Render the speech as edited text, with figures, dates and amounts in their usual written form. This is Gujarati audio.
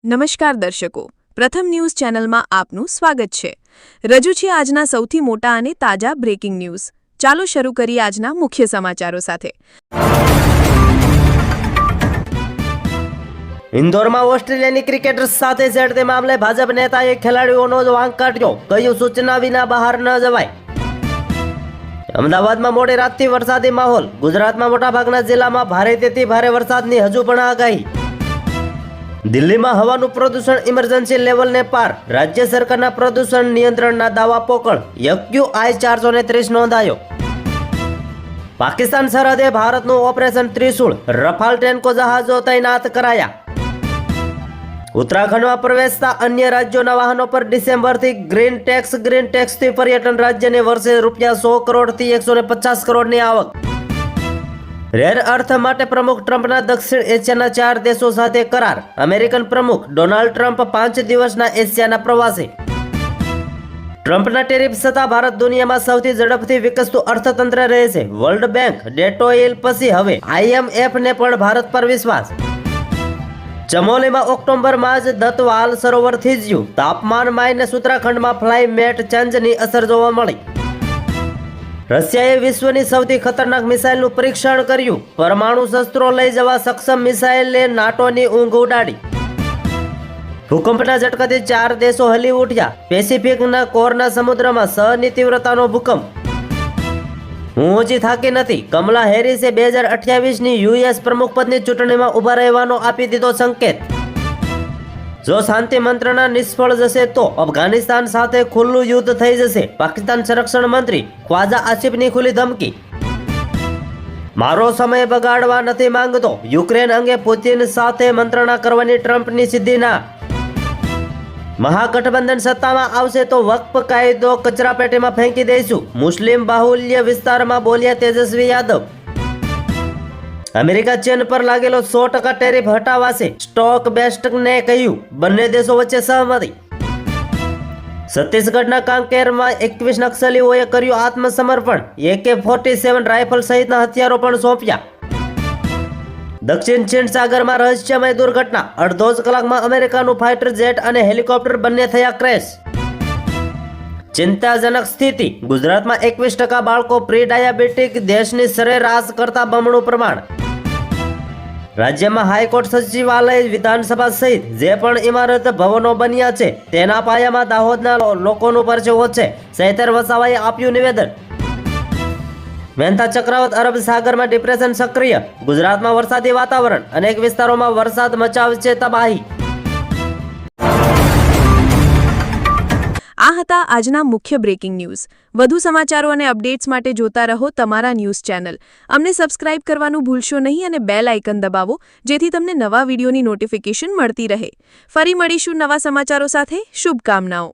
નમસ્કાર દર્શકો, પ્રથમ ન્યૂઝ ચેનલમાં આપનું સ્વાગત છે। રજૂ છે આજના સૌથી મોટા અને તાજા બ્રેકિંગ ન્યૂઝ। ચાલો શરૂ કરીએ આજના મુખ્ય સમાચારો સાથે। ઇન્દોરમાં ઓસ્ટ્રેલિયાની ક્રિકેટર્સ સાથે છેડતી મામલે ભાજપ નેતાએ ખેલાડીઓનો જ વાંક કાઢ્યો, કહ્યું સૂચના વિના બહાર ન જવાય। અમદાવાદમાં મોડી રાતથી વરસાદી માહોલ, ગુજરાતમાં મોટાભાગના જિલ્લામાં ભારેથી ભારે વરસાદની હજુ પણ આગાહી। દિલ્હીમાં હવાનું પ્રદૂષણ ઇમરજન્સી લેવલને પાર, રાજ્ય સરકારના પ્રદૂષણ નિયંત્રણના દાવા પોકળ, AQI 430 નોંધાયો। પાકિસ્તાન સરહદે ભારતનું ઓપરેશન ત્રિશુળ, રફાલ ટેન્કો જહાજો તૈનાત કરાયા। ઉત્તરાખંડમાં પ્રવેશતા અન્ય રાજ્યોના વાહનો પર ડિસેમ્બરથી ગ્રીન ટેક્સથી પર્યટન રાજ્યને વર્ષે ₹100 કરોડથી 150 કરોડની આવક। રેર અર્થ માટે પ્રમુખ ટ્રમ્પના દક્ષિણ એશિયાના 4 દેશો સાથે કરાર, અમેરિકન પ્રમુખ ડોનાલ્ડ ટ્રમ્પ 5 દિવસના એશિયાના પ્રવાસે। ટ્રમ્પના ટેરિફ છતાં ભારત દુનિયામાં સૌથી ઝડપથી વિકસતું અર્થતંત્ર રહેશે, વર્લ્ડ બેંક ડેટોઇલ પછી હવે IMFને પણ ભારત પર વિશ્વાસ। ચમોલીમાં ઓક્ટોબરમાં જ દત્તવાલ સરોવર થીજ્યું, તાપમાન માઇનસ, ઉત્તરાખંડમાં ક્લાઇમેટ ચેન્જની અસર જોવા મળી। રશિયાએ વિશ્વની સૌથી ખતરનાક મિસાઇલનું પરીક્ષણ કર્યું, પરમાણુ શસ્ત્રો લઈ જવા સક્ષમ મિસાઇલે નાટોની ઊંઘ ઉડાડી। ભૂકંપના ઝટકાથી 4 દેશો હલી ઉઠ્યા, પેસિફિકના કોરના સમુદ્રમાં 6ની તીવ્રતાનો ભૂકંપ। હું હજી થાકી નથી, કમલા હેરિસે 2028ની US પ્રમુખપદની ચૂંટણીમાં ઊભા રહેવાનો આપી દીધો સંકેત। જો શાંતિ મંત્રણા નિષ્ફળ જશે તો અફઘાનિસ્તાન સાથે ખુલ્લું યુદ્ધ થઈ જશે, પાકિસ્તાન સંરક્ષણ મંત્રી ખ્વાજા આસિફની ખુલ્લી ધમકી। મારો સમય બગાડવા નથી માંગતો, યુક્રેન અંગે પુતિન સાથે મંત્રણા કરવાની ટ્રમ્પની સીધી ના। મહાગઠબંધન સત્તામાં આવશે તો વક્ફ કાયદો કચરાપેટીમાં ફેંકી દઈશું, મુસ્લિમ બાહુલ્ય વિસ્તારમાં બોલ્યા તેજસ્વી યાદવ। અમેરિકા ચીન પર લાગેલો 100% ટેરિફ હટાવાશે, સ્ટોક બેસ્ટને કહ્યું, બંને દેશો વચ્ચે સહમતિ। છત્તીસગઢના કાંકેરમાં 21 નક્સલીઓએ કર્યું આત્મસમર્પણ, AK-47 રાઇફલ સહિતના હથિયારો પણ સોંપ્યા। દક્ષિણ ચીન સાગરમાં રહસ્યમય દુર્ઘટના, અડધો જ કલાકમાં અમેરિકાનું ફાઇટર જેટ અને હેલિકોપ્ટર બંને થયા ક્રેશ। ચિંતાજનક સ્થિતિ, ગુજરાતમાં 21% બાળકો પ્રી ડાયાબિટીક, દેશની સરેરાશ કરતા બમણું પ્રમાણ। રાજ્યમાં હાઈકોર્ટ, સચિવાલય, વિધાનસભા સહિત જે પણ ઇમારત ભવનો બન્યા છે તેના પાયામાં દાહોદના લોકોનું પરસેવો છે, સૈતર વસાવાએ આપ્યું નિવેદન। મહેન્તા ચક્રવાત અરબ સાગરમાં ડિપ્રેશન સક્રિય, ગુજરાતમાં વરસાદી વાતાવરણ, અનેક વિસ્તારોમાં વરસાદ મચાવશે તબાહી। આ હતા આજના મુખ્ય બ્રેકિંગ ન્યૂઝ। વધુ સમાચારો અને અપડેટ્સ માટે જોતા રહો તમારા ન્યૂઝ ચેનલ। અમને સબસ્ક્રાઇબ કરવાનું ભૂલશો નહીં અને બેલ આઇકન દબાવો, જેથી તમને નવા વિડીયોની નોટિફિકેશન મળતી રહે। ફરી મળીશું નવા સમાચારો સાથે। શુભકામનાઓ।